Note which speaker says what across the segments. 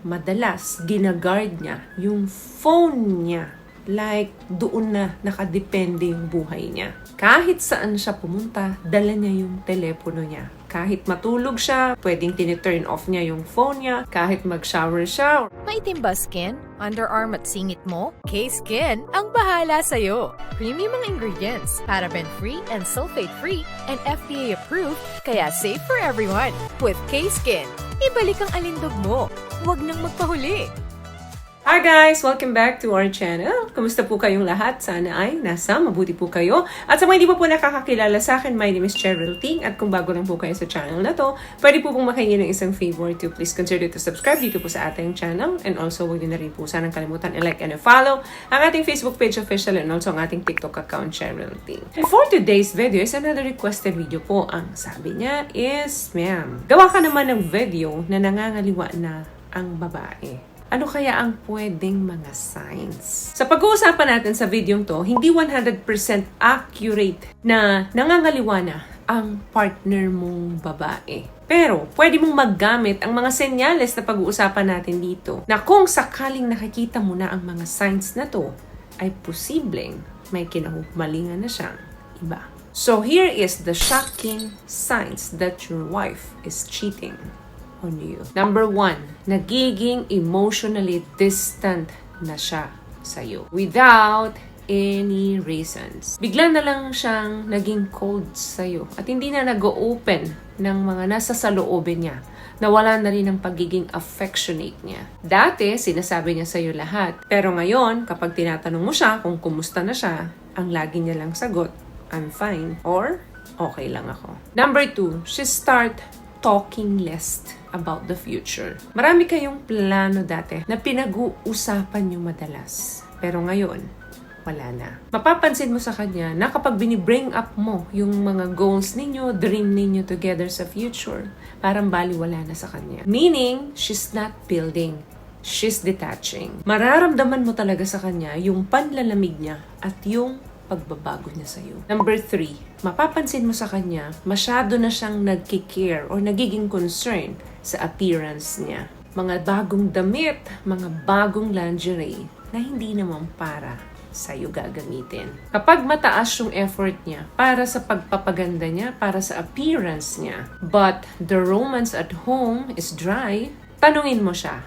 Speaker 1: Madalas, ginaguard niya yung phone niya. Like, doon na nakadepende yung buhay niya. Kahit saan siya pumunta, dala niya yung telepono niya. Kahit matulog siya, pwedeng tiniturn off niya yung phone niya. Kahit mag-shower siya.
Speaker 2: Maitim ba skin? Underarm at singit mo? K-Skin ang bahala sa'yo. Premium ang ingredients, paraben-free and sulfate-free, and FDA-approved, kaya safe for everyone. With K-Skin, ibalik ang alindog mo. Huwag nang magpahuli.
Speaker 1: Hi guys! Welcome back to our channel. Kumusta po kayong lahat? Sana ay nasa mabuti po kayo. At sa mga hindi pa po nakakakilala sa akin, my name is Cheryl Ting. At kung bago lang po kayo sa channel na to, pwede po pong makahingi ng isang favor to please consider to subscribe dito po sa ating channel. And also, huwag niyo na rin po sanang kalimutan i-like and i-follow ang ating Facebook page official and also ang ating TikTok account, Cheryl Ting. For today's video is another requested video po. Ang sabi niya is, ma'am, gawa ka naman ng video na nangangaliwa na ang babae. Ano kaya ang pwedeng mga signs? Sa pag-uusapan natin sa video to, hindi 100% accurate na nangangaliwa na ang partner mong babae. Pero, pwede mong maggamit ang mga senyales na pag-uusapan natin dito na kung sakaling nakikita mo na ang mga signs na to, ay posibleng may kinahumalingan na siyang iba. So, here is the shocking signs that your wife is cheating on you. Number 1, nagiging emotionally distant na siya sa'yo without any reasons. Bigla na lang siyang naging cold sa'yo at hindi na nag-open ng mga nasa saloobin niya. Nawala na rin ang pagiging affectionate niya. Dati, sinasabi niya sa'yo lahat. Pero ngayon, kapag tinatanong mo siya kung kumusta na siya, ang lagi niya lang sagot, I'm fine or okay lang ako. Number 2, she start talking less about the future. Marami kayong plano dati na pinag-uusapan nyo madalas. Pero ngayon, wala na. Mapapansin mo sa kanya na kapag binibring up mo yung mga goals ninyo, dream ninyo together sa future, parang baliwala na sa kanya. Meaning, she's not building. She's detaching. Mararamdaman mo talaga sa kanya yung panlalamig niya at yung pagbabago niya sa'yo. Number 3, mapapansin mo sa kanya, masyado na siyang nagkikare or nagiging concern sa appearance niya. Mga bagong damit, mga bagong lingerie na hindi naman para sa'yo gagamitin. Kapag mataas yung effort niya para sa pagpapaganda niya, para sa appearance niya, but the romance at home is dry, tanungin mo siya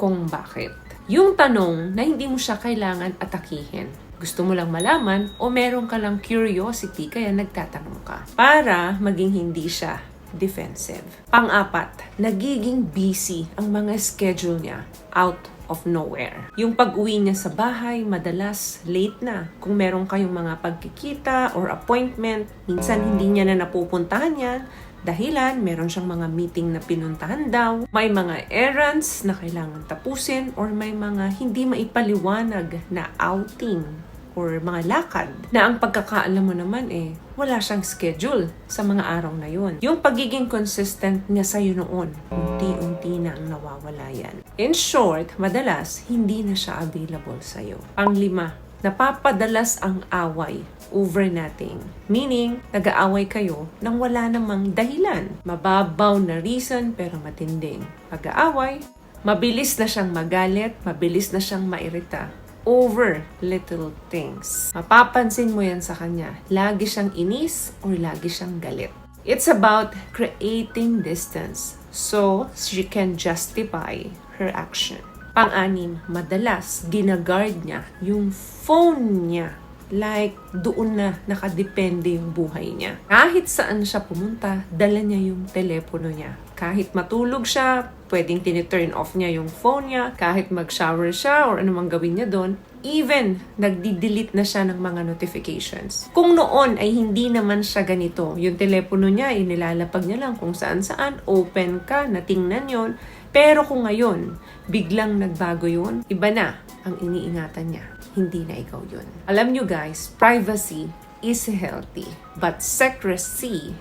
Speaker 1: kung bakit. Yung tanong na hindi mo siya kailangan atakihin. Gusto mo lang malaman o meron ka lang curiosity kaya nagtatanong ka para maging hindi siya defensive. Pang-4, nagiging busy ang mga schedule niya out of nowhere. Yung pag-uwi niya sa bahay, madalas late na. Kung meron kayong mga pagkikita or appointment, minsan hindi niya na napupuntahan yan. Dahilan, meron siyang mga meeting na pinuntahan daw, may mga errands na kailangan tapusin, or may mga hindi maipaliwanag na outing or mga lakad na ang pagkakaalam mo naman wala siyang schedule sa mga araw na yun. Yung pagiging consistent niya sa'yo noon, unti-unti na ang nawawala yan. In short, madalas, hindi na siya available sa'yo. Pang-5, napapadalas ang away over nothing. Meaning, nag-aaway kayo nang wala namang dahilan. Mababaw na reason pero matinding pag-aaway. Mabilis na siyang magalit, mabilis na siyang mairita over little things. Mapapansin mo yan sa kanya. Lagi siyang inis or lagi siyang galit. It's about creating distance so she can justify her action. Pang-6, madalas ginaguard niya yung phone niya. Like, doon na nakadepende yung buhay niya. Kahit saan siya pumunta, dala niya yung telepono niya. Kahit matulog siya, pwedeng tiniturn off niya yung phone niya. Kahit mag-shower siya or anumang gawin niya doon, even nagdi-delete na siya ng mga notifications. Kung noon ay hindi naman siya ganito, yung telepono niya ay nilalapag niya lang kung saan-saan, open ka, natingnan yon. Pero kung ngayon, biglang nagbago yun, iba na ang iniingatan niya. Hindi na ikaw yun. Alam nyo guys, privacy is healthy, but secrecy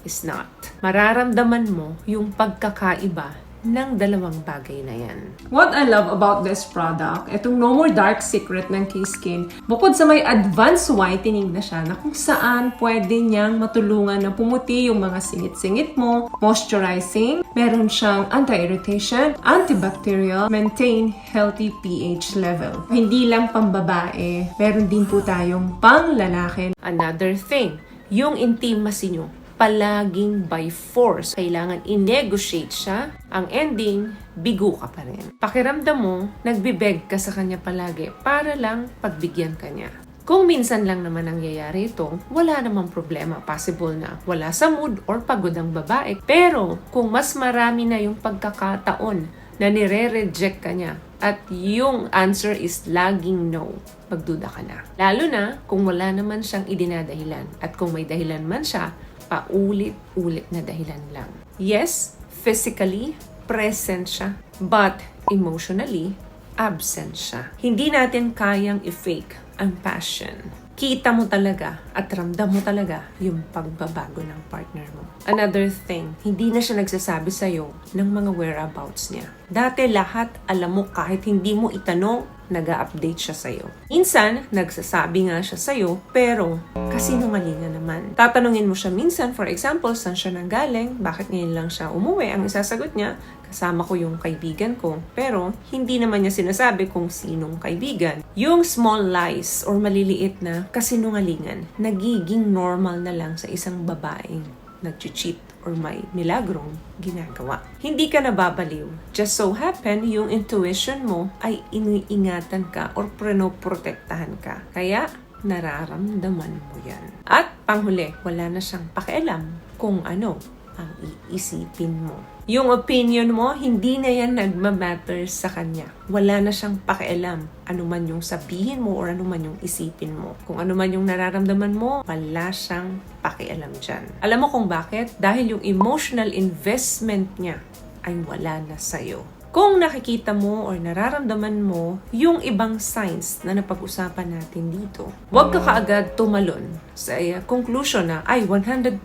Speaker 1: is not. Mararamdaman mo yung pagkakaiba ng dalawang bagay na yan. What I love about this product, itong No More Dark Secret ng K-Skin, bukod sa may advanced whitening na siya na kung saan pwede niyang matulungan na pumuti yung mga singit-singit mo, moisturizing, meron siyang anti-irritation, antibacterial, maintain healthy pH level. Hindi lang pambabae, meron din po tayong pang-lalaki. Another thing, yung intimacy nyo, palaging by force. Kailangan i-negotiate siya. Ang ending, bigo ka pa rin. Pakiramdam mo, nagbibeg ka sa kanya palagi para lang pagbigyan ka niya. Kung minsan lang naman nangyayari ito, wala namang problema. Possible na wala sa mood or pagod ang babae. Pero kung mas marami na yung pagkakataon na nire-reject ka niya at yung answer is laging no, magduda ka na. Lalo na kung wala naman siyang idinadahilan at kung may dahilan man siya, paulit-ulit na dahilan lang. Yes, physically, present siya. But emotionally, absent siya. Hindi natin kayang i-fake ang passion. Kita mo talaga at ramdam mo talaga yung pagbabago ng partner mo. Another thing, hindi na siya nagsasabi sa'yo ng mga whereabouts niya. Dati lahat alam mo kahit hindi mo itanong, nag-update siya sa'yo. Minsan, nagsasabi nga siya sa'yo, pero kasinungalingan naman. Tatanungin mo siya minsan, for example, saan siya nanggaling, bakit ngayon lang siya umuwi, ang isasagot niya, kasama ko yung kaibigan ko. Pero, hindi naman niya sinasabi kung sinong kaibigan. Yung small lies or maliliit na kasinungalingan, nagiging normal na lang sa isang babaeng nag-cheat or may milagrong ginagawa. Hindi ka nababaliw. Just so happen, yung intuition mo ay iniingatan ka or prenoprotektahan ka. Kaya, nararamdaman mo yan. At panghuli, wala na siyang pakialam kung ano ang iisipin mo. Yung opinion mo, hindi na yan nagmamatter sa kanya. Wala na siyang pakialam. Ano man yung sabihin mo or ano man yung isipin mo. Kung ano man yung nararamdaman mo, wala siyang pakialam dyan. Alam mo kung bakit? Dahil yung emotional investment niya ay wala na sa'yo. Kung nakikita mo or nararamdaman mo yung ibang signs na napag-usapan natin dito, huwag ka kaagad tumalon sa conclusion na ay 100%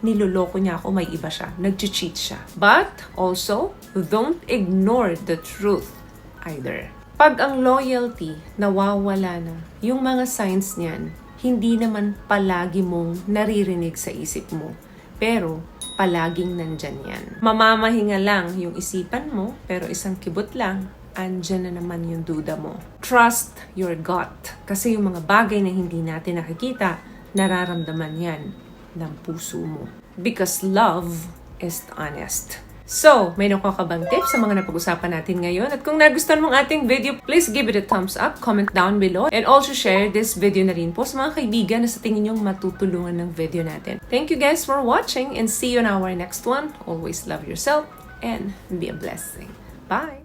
Speaker 1: niloloko niya ako, may iba siya, nag-cheat siya. But also, don't ignore the truth either. Pag ang loyalty nawawala na, yung mga signs niyan, hindi naman palagi mong naririnig sa isip mo. Pero, palaging nandyan yan. Mamamahinga lang yung isipan mo, pero isang kibot lang, andyan na naman yung duda mo. Trust your gut. Kasi yung mga bagay na hindi natin nakikita, nararamdaman yan ng puso mo. Because love is honest. So, may nakuha ka bang tips sa mga napag-usapan natin ngayon? At kung nagustuhan mong ating video, please give it a thumbs up, comment down below, and also share this video na rin po sa mga kaibigan na sa tingin niyong matutulungan ng video natin. Thank you guys for watching and see you in our next one. Always love yourself and be a blessing. Bye!